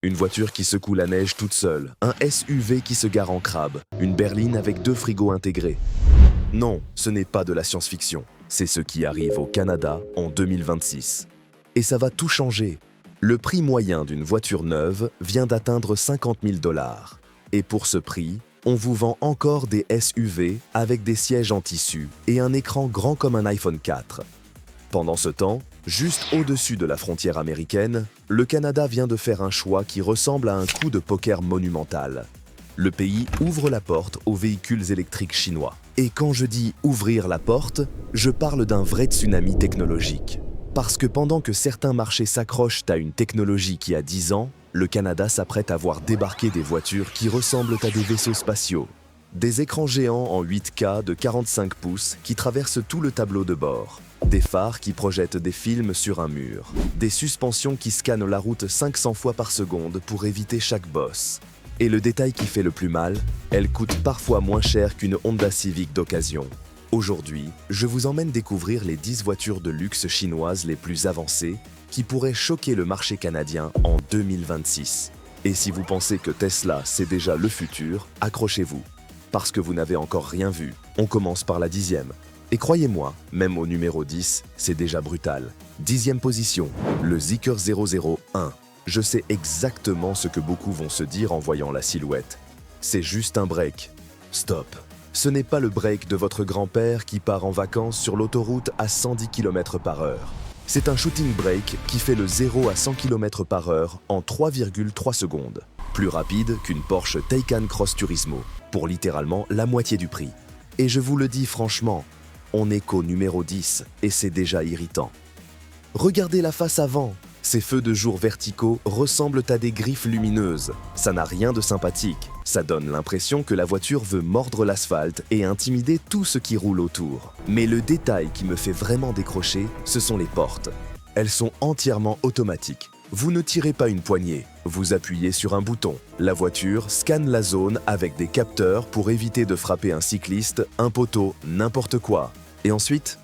Une voiture qui secoue la neige toute seule, un SUV qui se gare en crabe, une berline avec 2 frigos intégrés. Non, ce n'est pas de la science-fiction. C'est ce qui arrive au Canada en 2026. Et ça va tout changer. Le prix moyen d'une voiture neuve vient d'atteindre 50 000 $. Et pour ce prix, on vous vend encore des SUV avec des sièges en tissu et un écran grand comme un iPhone 4. Pendant ce temps, juste au-dessus de la frontière américaine, le Canada vient de faire un choix qui ressemble à un coup de poker monumental. Le pays ouvre la porte aux véhicules électriques chinois. Et quand je dis ouvrir la porte, je parle d'un vrai tsunami technologique. Parce que pendant que certains marchés s'accrochent à une technologie qui a 10 ans, le Canada s'apprête à voir débarquer des voitures qui ressemblent à des vaisseaux spatiaux. Des écrans géants en 8K de 45 pouces qui traversent tout le tableau de bord. Des phares qui projettent des films sur un mur. Des suspensions qui scannent la route 500 fois par seconde pour éviter chaque bosse. Et le détail qui fait le plus mal, elle coûte parfois moins cher qu'une Honda Civic d'occasion. Aujourd'hui, je vous emmène découvrir les 10 voitures de luxe chinoises les plus avancées qui pourraient choquer le marché canadien en 2026. Et si vous pensez que Tesla, c'est déjà le futur, accrochez-vous. Parce que vous n'avez encore rien vu, on commence par la 10e. Et croyez-moi, même au numéro 10, c'est déjà brutal. 10e position, le Zeekr 001. Je sais exactement ce que beaucoup vont se dire en voyant la silhouette. C'est juste un break. Stop. Ce n'est pas le break de votre grand-père qui part en vacances sur l'autoroute à 110 km/h. C'est un shooting break qui fait le 0 à 100 km/h en 3,3 secondes. Plus rapide qu'une Porsche Taycan Cross Turismo, pour littéralement la moitié du prix. Et je vous le dis franchement, on n'est qu'au numéro 10 et c'est déjà irritant. Regardez la face avant. Ces feux de jour verticaux ressemblent à des griffes lumineuses. Ça n'a rien de sympathique. Ça donne l'impression que la voiture veut mordre l'asphalte et intimider tout ce qui roule autour. Mais le détail qui me fait vraiment décrocher, ce sont les portes. Elles sont entièrement automatiques. Vous ne tirez pas une poignée, vous appuyez sur un bouton. La voiture scanne la zone avec des capteurs pour éviter de frapper un cycliste, un poteau, n'importe quoi. Et ensuite,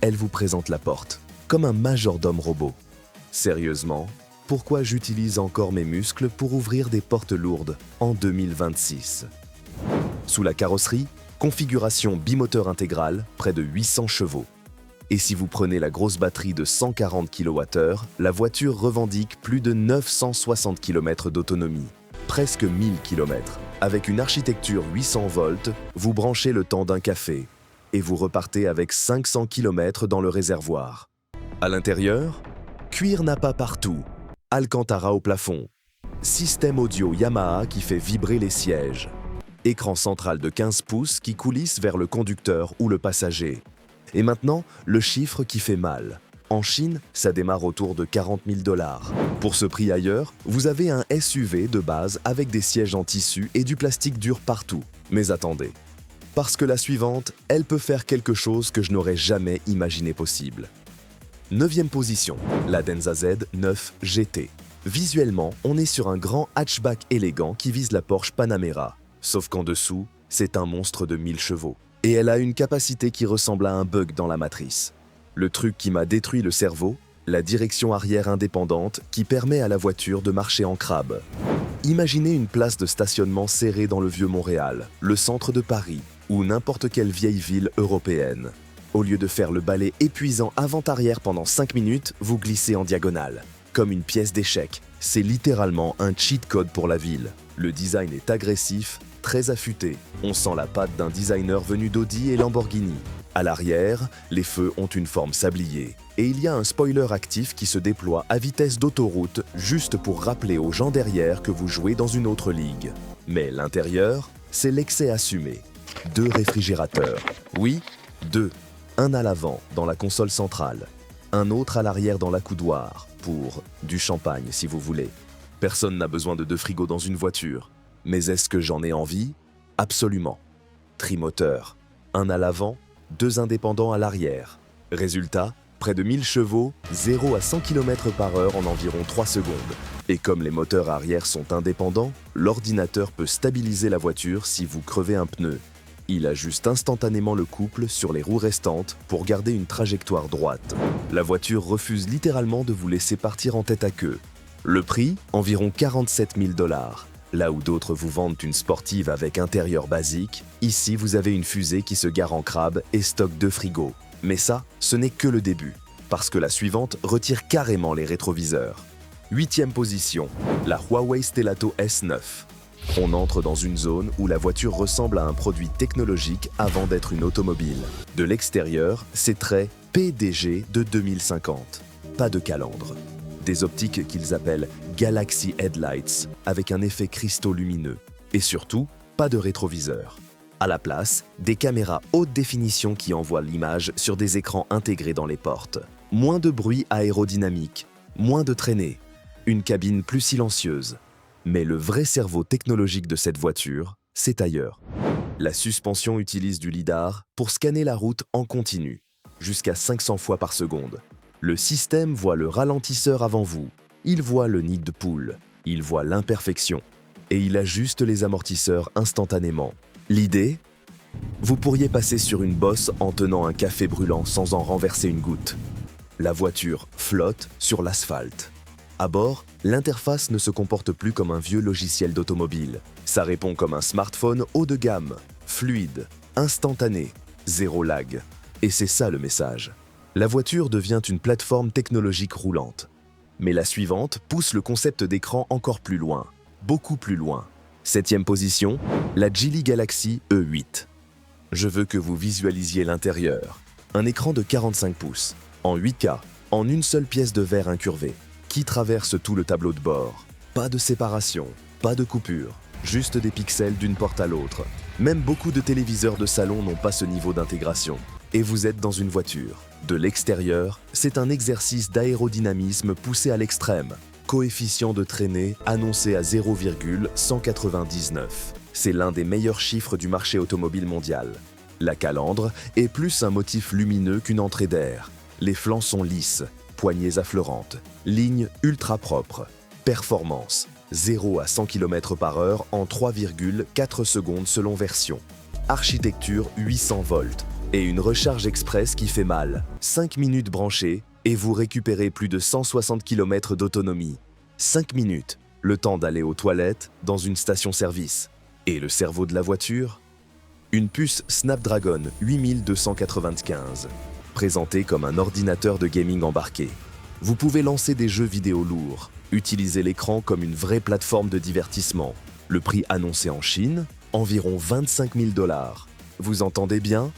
elle vous présente la porte, comme un majordome robot. Sérieusement, pourquoi j'utilise encore mes muscles pour ouvrir des portes lourdes en 2026? Sous la carrosserie, configuration bimoteur intégrale, près de 800 chevaux. Et si vous prenez la grosse batterie de 140 kWh, la voiture revendique plus de 960 km d'autonomie, presque 1000 km. Avec une architecture 800 volts, vous branchez le temps d'un café et vous repartez avec 500 km dans le réservoir. À l'intérieur, cuir nappa partout, Alcantara au plafond, système audio Yamaha qui fait vibrer les sièges, écran central de 15 pouces qui coulisse vers le conducteur ou le passager. Et maintenant, le chiffre qui fait mal. En Chine, ça démarre autour de 40 000 $. Pour ce prix ailleurs, vous avez un SUV de base avec des sièges en tissu et du plastique dur partout. Mais attendez, parce que la suivante, elle peut faire quelque chose que je n'aurais jamais imaginé possible. 9e position, la Denza Z9 GT. Visuellement, on est sur un grand hatchback élégant qui vise la Porsche Panamera. Sauf qu'en dessous, c'est un monstre de 1000 chevaux. Et elle a une capacité qui ressemble à un bug dans la matrice. Le truc qui m'a détruit le cerveau, la direction arrière indépendante qui permet à la voiture de marcher en crabe. Imaginez une place de stationnement serrée dans le vieux Montréal, le centre de Paris ou n'importe quelle vieille ville européenne. Au lieu de faire le balai épuisant avant-arrière pendant 5 minutes, vous glissez en diagonale. Comme une pièce d'échec. C'est littéralement un cheat code pour la ville. Le design est agressif, très affûté. On sent la patte d'un designer venu d'Audi et Lamborghini. À l'arrière, les feux ont une forme sablier. Et il y a un spoiler actif qui se déploie à vitesse d'autoroute juste pour rappeler aux gens derrière que vous jouez dans une autre ligue. Mais l'intérieur, c'est l'excès assumé. 2 réfrigérateurs. Oui, 2. Un à l'avant, dans la console centrale. Un autre à l'arrière dans l'accoudoir, pour du champagne si vous voulez. Personne n'a besoin de 2 frigos dans une voiture. Mais est-ce que j'en ai envie? Absolument. Trimoteur. Un à l'avant, 2 indépendants à l'arrière. Résultat, près de 1000 chevaux, 0 à 100 km/h en environ 3 secondes. Et comme les moteurs arrière sont indépendants, l'ordinateur peut stabiliser la voiture si vous crevez un pneu. Il ajuste instantanément le couple sur les roues restantes pour garder une trajectoire droite. La voiture refuse littéralement de vous laisser partir en tête à queue. Le prix, environ 47 000 $. Là où d'autres vous vendent une sportive avec intérieur basique, ici vous avez une fusée qui se gare en crabe et stocke 2 frigos. Mais ça, ce n'est que le début, parce que la suivante retire carrément les rétroviseurs. 8e position, la Huawei Stelato S9. On entre dans une zone où la voiture ressemble à un produit technologique avant d'être une automobile. De l'extérieur, c'est très PDG de 2050. Pas de calandre. Des optiques qu'ils appellent Galaxy Headlights avec un effet cristaux lumineux. Et surtout, pas de rétroviseur. À la place, des caméras haute définition qui envoient l'image sur des écrans intégrés dans les portes. Moins de bruit aérodynamique, moins de traînées, une cabine plus silencieuse. Mais le vrai cerveau technologique de cette voiture, c'est ailleurs. La suspension utilise du lidar pour scanner la route en continu, jusqu'à 500 fois par seconde. Le système voit le ralentisseur avant vous, il voit le nid de poule, il voit l'imperfection, et il ajuste les amortisseurs instantanément. L'idée ? Vous pourriez passer sur une bosse en tenant un café brûlant sans en renverser une goutte. La voiture flotte sur l'asphalte. À bord, l'interface ne se comporte plus comme un vieux logiciel d'automobile. Ça répond comme un smartphone haut de gamme, fluide, instantané, zéro lag. Et c'est ça le message. La voiture devient une plateforme technologique roulante. Mais la suivante pousse le concept d'écran encore plus loin, beaucoup plus loin. 7e position, la Geely Galaxy E8. Je veux que vous visualisiez l'intérieur. Un écran de 45 pouces, en 8K, en une seule pièce de verre incurvée, qui traverse tout le tableau de bord. Pas de séparation, pas de coupure, juste des pixels d'une porte à l'autre. Même beaucoup de téléviseurs de salon n'ont pas ce niveau d'intégration. Et vous êtes dans une voiture. De l'extérieur, c'est un exercice d'aérodynamisme poussé à l'extrême. Coefficient de traînée annoncé à 0,199. C'est l'un des meilleurs chiffres du marché automobile mondial. La calandre est plus un motif lumineux qu'une entrée d'air. Les flancs sont lisses, poignées affleurantes, lignes ultra propres. Performance, 0 à 100 km/h en 3,4 secondes selon version. Architecture 800 volts. Et une recharge express qui fait mal. 5 minutes branchées et vous récupérez plus de 160 km d'autonomie. 5 minutes, le temps d'aller aux toilettes dans une station-service. Et le cerveau de la voiture ? Une puce Snapdragon 8295, présentée comme un ordinateur de gaming embarqué. Vous pouvez lancer des jeux vidéo lourds, utiliser l'écran comme une vraie plateforme de divertissement. Le prix annoncé en Chine, environ 25 000 $. Vous entendez bien ?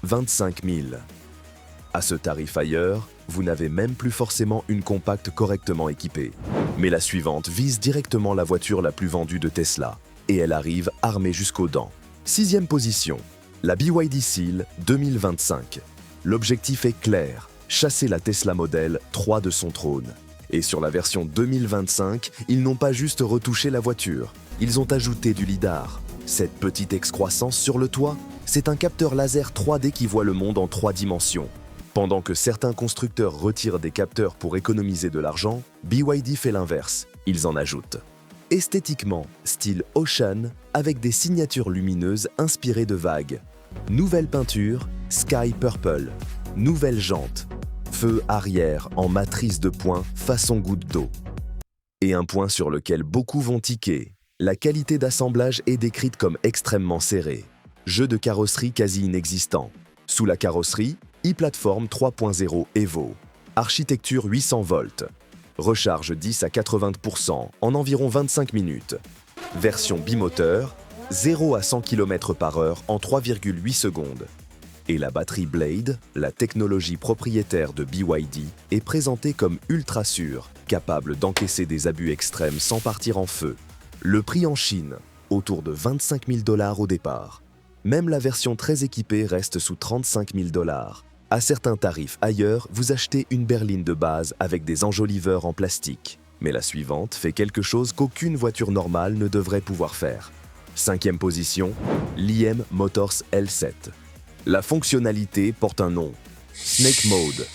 25 000. À ce tarif ailleurs, vous n'avez même plus forcément une compacte correctement équipée. Mais la suivante vise directement la voiture la plus vendue de Tesla, et elle arrive armée jusqu'aux dents. 6e position, la BYD Seal 2025. L'objectif est clair, chasser la Tesla Model 3 de son trône. Et sur la version 2025, ils n'ont pas juste retouché la voiture, ils ont ajouté du lidar. Cette petite excroissance sur le toit, c'est un capteur laser 3D qui voit le monde en 3 dimensions. Pendant que certains constructeurs retirent des capteurs pour économiser de l'argent, BYD fait l'inverse, ils en ajoutent. Esthétiquement, style Ocean, avec des signatures lumineuses inspirées de vagues. Nouvelle peinture, Sky Purple. Nouvelle jante, feu arrière en matrice de points façon goutte d'eau. Et un point sur lequel beaucoup vont tiquer. La qualité d'assemblage est décrite comme extrêmement serrée. Jeu de carrosserie quasi inexistant. Sous la carrosserie, e-Platform 3.0 Evo. Architecture 800 volts. Recharge 10 à 80% en environ 25 minutes. Version bimoteur, 0 à 100 km/h en 3,8 secondes. Et la batterie Blade, la technologie propriétaire de BYD, est présentée comme ultra sûre, capable d'encaisser des abus extrêmes sans partir en feu. Le prix en Chine, autour de 25 000 $ au départ. Même la version très équipée reste sous 35 000 $. À certains tarifs ailleurs, vous achetez une berline de base avec des enjoliveurs en plastique. Mais la suivante fait quelque chose qu'aucune voiture normale ne devrait pouvoir faire. 5e position, l'IM Motors L7. La fonctionnalité porte un nom, Snake Mode.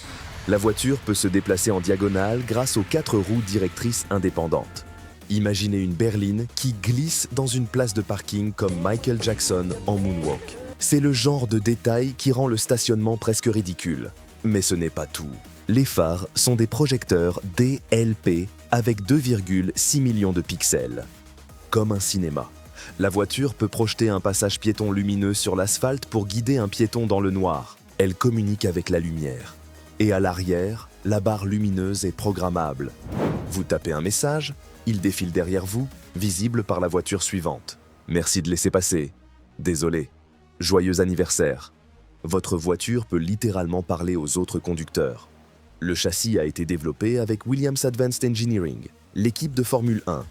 La voiture peut se déplacer en diagonale grâce aux 4 roues directrices indépendantes. Imaginez une berline qui glisse dans une place de parking comme Michael Jackson en moonwalk. C'est le genre de détail qui rend le stationnement presque ridicule. Mais ce n'est pas tout. Les phares sont des projecteurs DLP avec 2,6 millions de pixels. Comme un cinéma, la voiture peut projeter un passage piéton lumineux sur l'asphalte pour guider un piéton dans le noir. Elle communique avec la lumière. Et à l'arrière, la barre lumineuse est programmable. Vous tapez un message, il défile derrière vous, visible par la voiture suivante. Merci de laisser passer. Désolé. Joyeux anniversaire. Votre voiture peut littéralement parler aux autres conducteurs. Le châssis a été développé avec Williams Advanced Engineering, l'équipe de Formule 1.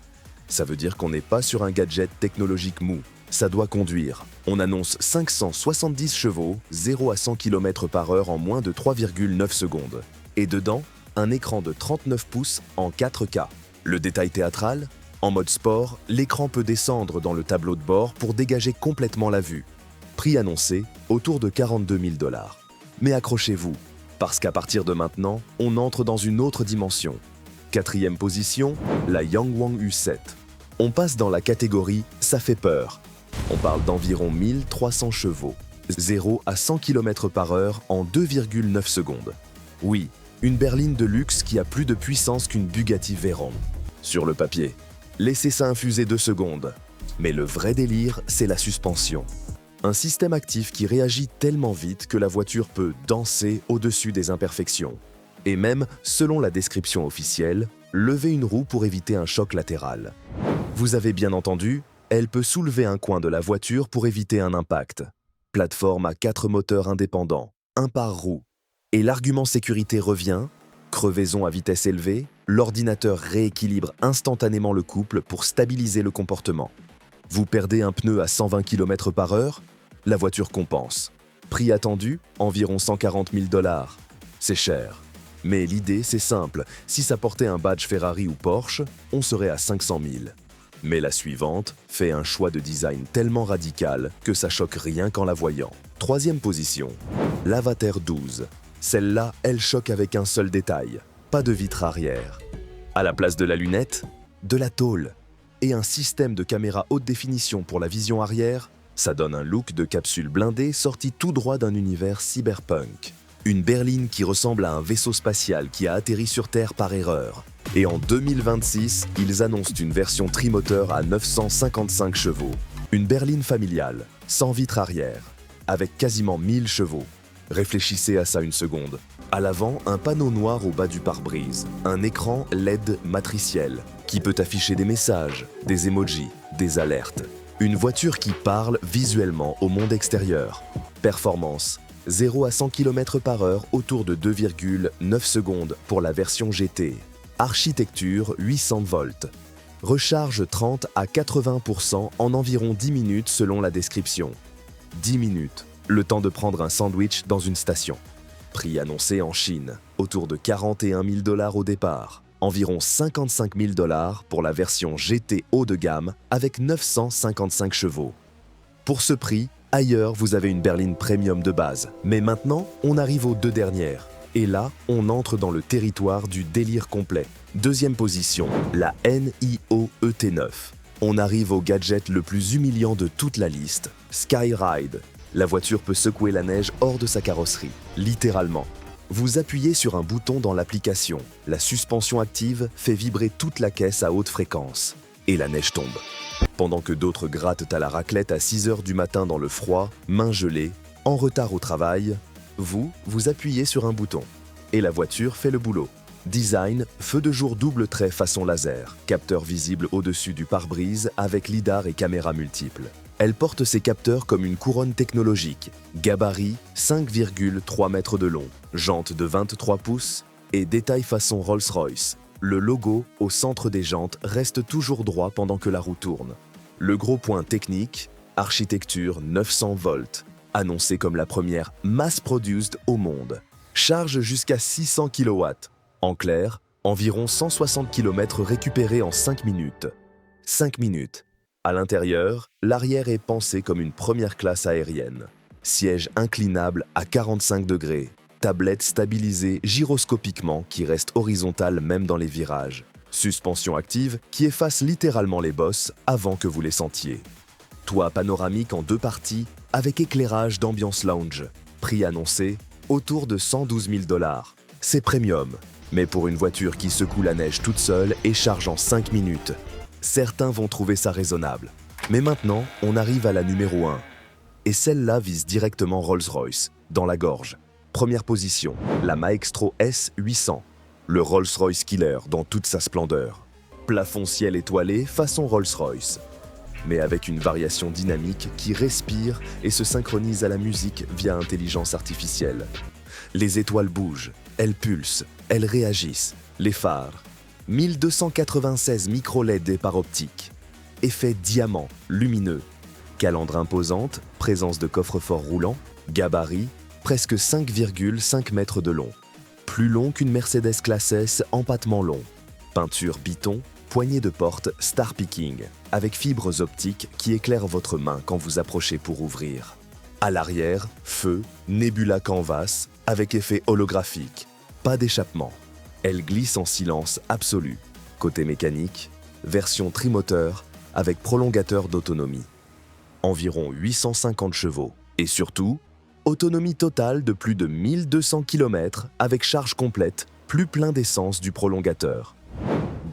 Ça veut dire qu'on n'est pas sur un gadget technologique mou. Ça doit conduire. On annonce 570 chevaux, 0 à 100 km/h en moins de 3,9 secondes. Et dedans, un écran de 39 pouces en 4K. Le détail théâtral? En mode sport, l'écran peut descendre dans le tableau de bord pour dégager complètement la vue. Prix annoncé, autour de 42 000 $. Mais accrochez-vous, parce qu'à partir de maintenant, on entre dans une autre dimension. 4e position, la Yangwang U7. On passe dans la catégorie « ça fait peur ». On parle d'environ 1300 chevaux, 0 à 100 km/h en 2,9 secondes. Oui, une berline de luxe qui a plus de puissance qu'une Bugatti Veyron. Sur le papier, laissez ça infuser 2 secondes. Mais le vrai délire, c'est la suspension. Un système actif qui réagit tellement vite que la voiture peut danser au-dessus des imperfections. Et même, selon la description officielle, lever une roue pour éviter un choc latéral. Vous avez bien entendu, elle peut soulever un coin de la voiture pour éviter un impact. Plateforme à 4 moteurs indépendants, un par roue. Et l'argument sécurité revient, crevaison à vitesse élevée, l'ordinateur rééquilibre instantanément le couple pour stabiliser le comportement. Vous perdez un pneu à 120 km/h, la voiture compense. Prix attendu, environ 140 000 $. C'est cher. Mais l'idée, c'est simple, si ça portait un badge Ferrari ou Porsche, on serait à 500 000. Mais la suivante fait un choix de design tellement radical que ça choque rien qu'en la voyant. 3e position, l'Avatar 12. Celle-là, elle choque avec un seul détail, pas de vitre arrière. À la place de la lunette, de la tôle. Et un système de caméra haute définition pour la vision arrière, ça donne un look de capsule blindée sorti tout droit d'un univers cyberpunk. Une berline qui ressemble à un vaisseau spatial qui a atterri sur Terre par erreur. Et en 2026, ils annoncent une version trimoteur à 955 chevaux. Une berline familiale, sans vitre arrière, avec quasiment 1000 chevaux. Réfléchissez à ça une seconde. À l'avant, un panneau noir au bas du pare-brise, un écran LED matriciel qui peut afficher des messages, des emojis, des alertes. Une voiture qui parle visuellement au monde extérieur. Performance, 0 à 100 km/h autour de 2,9 secondes pour la version GT. Architecture 800 volts. Recharge 30 à 80% en environ 10 minutes selon la description. 10 minutes, le temps de prendre un sandwich dans une station. Prix annoncé en Chine, autour de 41 000 $ au départ. Environ 55 000 $ pour la version GT haut de gamme avec 955 chevaux. Pour ce prix, ailleurs vous avez une berline premium de base. Mais maintenant, on arrive aux 2 dernières. Et là, on entre dans le territoire du délire complet. 2e position, la NIO ET9. On arrive au gadget le plus humiliant de toute la liste, Skyride. La voiture peut secouer la neige hors de sa carrosserie, littéralement. Vous appuyez sur un bouton dans l'application. La suspension active fait vibrer toute la caisse à haute fréquence. Et la neige tombe. Pendant que d'autres grattent à la raclette à 6 h du matin dans le froid, mains gelées, en retard au travail, vous appuyez sur un bouton. Et la voiture fait le boulot. Design, feu de jour double trait façon laser, capteur visible au-dessus du pare-brise avec lidar et caméra multiples. Elle porte ses capteurs comme une couronne technologique. Gabarit 5,3 mètres de long, jantes de 23 pouces et détail façon Rolls-Royce. Le logo au centre des jantes reste toujours droit pendant que la roue tourne. Le gros point technique, architecture 900 volts, annoncée comme la première mass-produced au monde. Charge jusqu'à 600 kW. En clair, environ 160 km récupérés en 5 minutes. 5 minutes. À l'intérieur, l'arrière est pensé comme une première classe aérienne. Siège inclinable à 45 degrés. Tablette stabilisée gyroscopiquement qui reste horizontale même dans les virages. Suspension active qui efface littéralement les bosses avant que vous les sentiez. Toit panoramique en 2 parties avec éclairage d'ambiance lounge. Prix annoncé autour de 112 000 $. c'est premium. Mais pour une voiture qui secoue la neige toute seule et charge en 5 minutes, certains vont trouver ça raisonnable. Mais maintenant, on arrive à la numéro 1. Et celle-là vise directement Rolls-Royce, dans la gorge. Première position, la Maestro S800, le Rolls-Royce Killer dans toute sa splendeur. Plafond ciel étoilé façon Rolls-Royce, mais avec une variation dynamique qui respire et se synchronise à la musique via intelligence artificielle. Les étoiles bougent, elles pulsent, elles réagissent. Les phares, 1296 micro-LED et par optique. Effet diamant, lumineux. Calandre imposante, présence de coffre-fort roulant, gabarit, presque 5,5 mètres de long. Plus long qu'une Mercedes classe S, empattement long. Peinture biton, poignée de porte Star Picking, avec fibres optiques qui éclairent votre main quand vous approchez pour ouvrir. À l'arrière, feu, Nebula Canvas, avec effet holographique. Pas d'échappement. Elle glisse en silence absolu. Côté mécanique, version trimoteur avec prolongateur d'autonomie. Environ 850 chevaux. Et surtout, autonomie totale de plus de 1200 km avec charge complète, plus plein d'essence du prolongateur.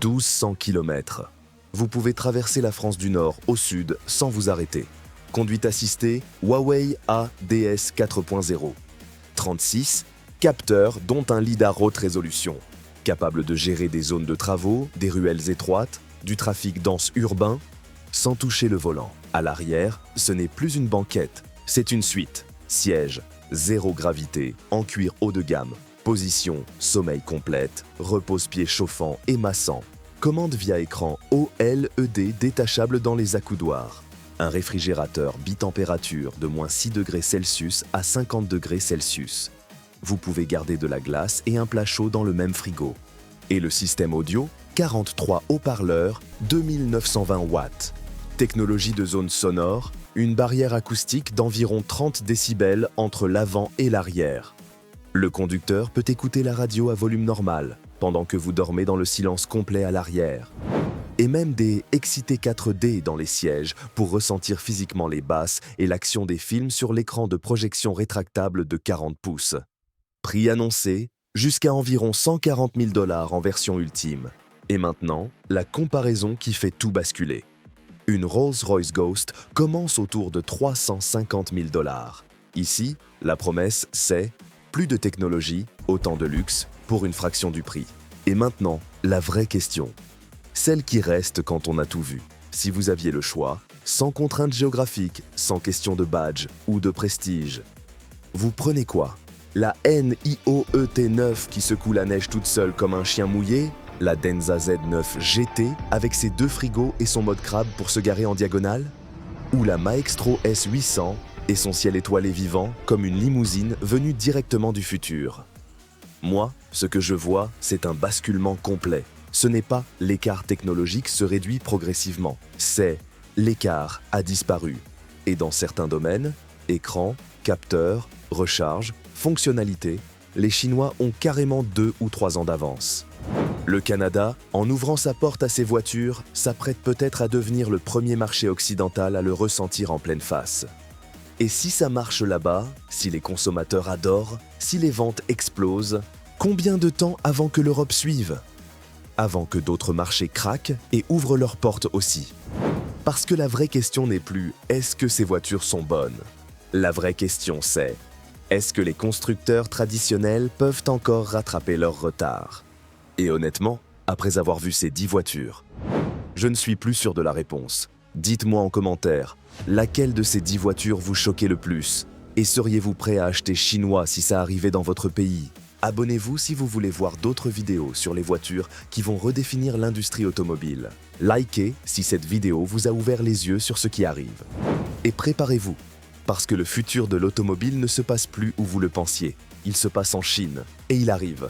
1200 km. Vous pouvez traverser la France du Nord au Sud sans vous arrêter. Conduite assistée, Huawei ADS 4.0. 36 capteurs dont un lidar haute résolution. Capable de gérer des zones de travaux, des ruelles étroites, du trafic dense urbain, sans toucher le volant. À l'arrière, ce n'est plus une banquette, c'est une suite. Siège, zéro gravité, en cuir haut de gamme. Position, sommeil complète, repose-pied chauffant et massant. Commande via écran OLED détachable dans les accoudoirs. Un réfrigérateur bitempérature de -6 degrés Celsius à 50 degrés Celsius. Vous pouvez garder de la glace et un plat chaud dans le même frigo. Et le système audio, 43 haut-parleurs, 2920 watts. Technologie de zone sonore, une barrière acoustique d'environ 30 décibels entre l'avant et l'arrière. Le conducteur peut écouter la radio à volume normal, pendant que vous dormez dans le silence complet à l'arrière. Et même des excités 4D dans les sièges pour ressentir physiquement les basses et l'action des films sur l'écran de projection rétractable de 40 pouces. Prix annoncé, jusqu'à environ 140 000 $ en version ultime. Et maintenant, la comparaison qui fait tout basculer. Une Rolls-Royce Ghost commence autour de 350 000 $. Ici, la promesse, c'est plus de technologie, autant de luxe, pour une fraction du prix. Et maintenant, la vraie question. Celle qui reste quand on a tout vu. Si vous aviez le choix, sans contrainte géographique, sans question de badge ou de prestige, vous prenez quoi? La NIOET 9 qui secoue la neige toute seule comme un chien mouillé? La Denza Z9 GT avec ses 2 frigos et son mode crabe pour se garer en diagonale? Ou la Maestro S800 et son ciel étoilé vivant comme une limousine venue directement du futur? Moi, ce que je vois, c'est un basculement complet. Ce n'est pas l'écart technologique se réduit progressivement, c'est l'écart a disparu. Et dans certains domaines, écran, capteur, recharge, fonctionnalité, les Chinois ont carrément 2 ou 3 ans d'avance. Le Canada, en ouvrant sa porte à ces voitures, s'apprête peut-être à devenir le premier marché occidental à le ressentir en pleine face. Et si ça marche là-bas, si les consommateurs adorent, si les ventes explosent, combien de temps avant que l'Europe suive? Avant que d'autres marchés craquent et ouvrent leurs portes aussi. Parce que la vraie question n'est plus « est-ce que ces voitures sont bonnes ?» La vraie question c'est « est-ce que les constructeurs traditionnels peuvent encore rattraper leur retard ?» Et honnêtement, après avoir vu ces 10 voitures, je ne suis plus sûr de la réponse. Dites-moi en commentaire, laquelle de ces 10 voitures vous choquait le plus? Et seriez-vous prêt à acheter chinois si ça arrivait dans votre pays? Abonnez-vous si vous voulez voir d'autres vidéos sur les voitures qui vont redéfinir l'industrie automobile. Likez si cette vidéo vous a ouvert les yeux sur ce qui arrive. Et préparez-vous, parce que le futur de l'automobile ne se passe plus où vous le pensiez. Il se passe en Chine, et il arrive.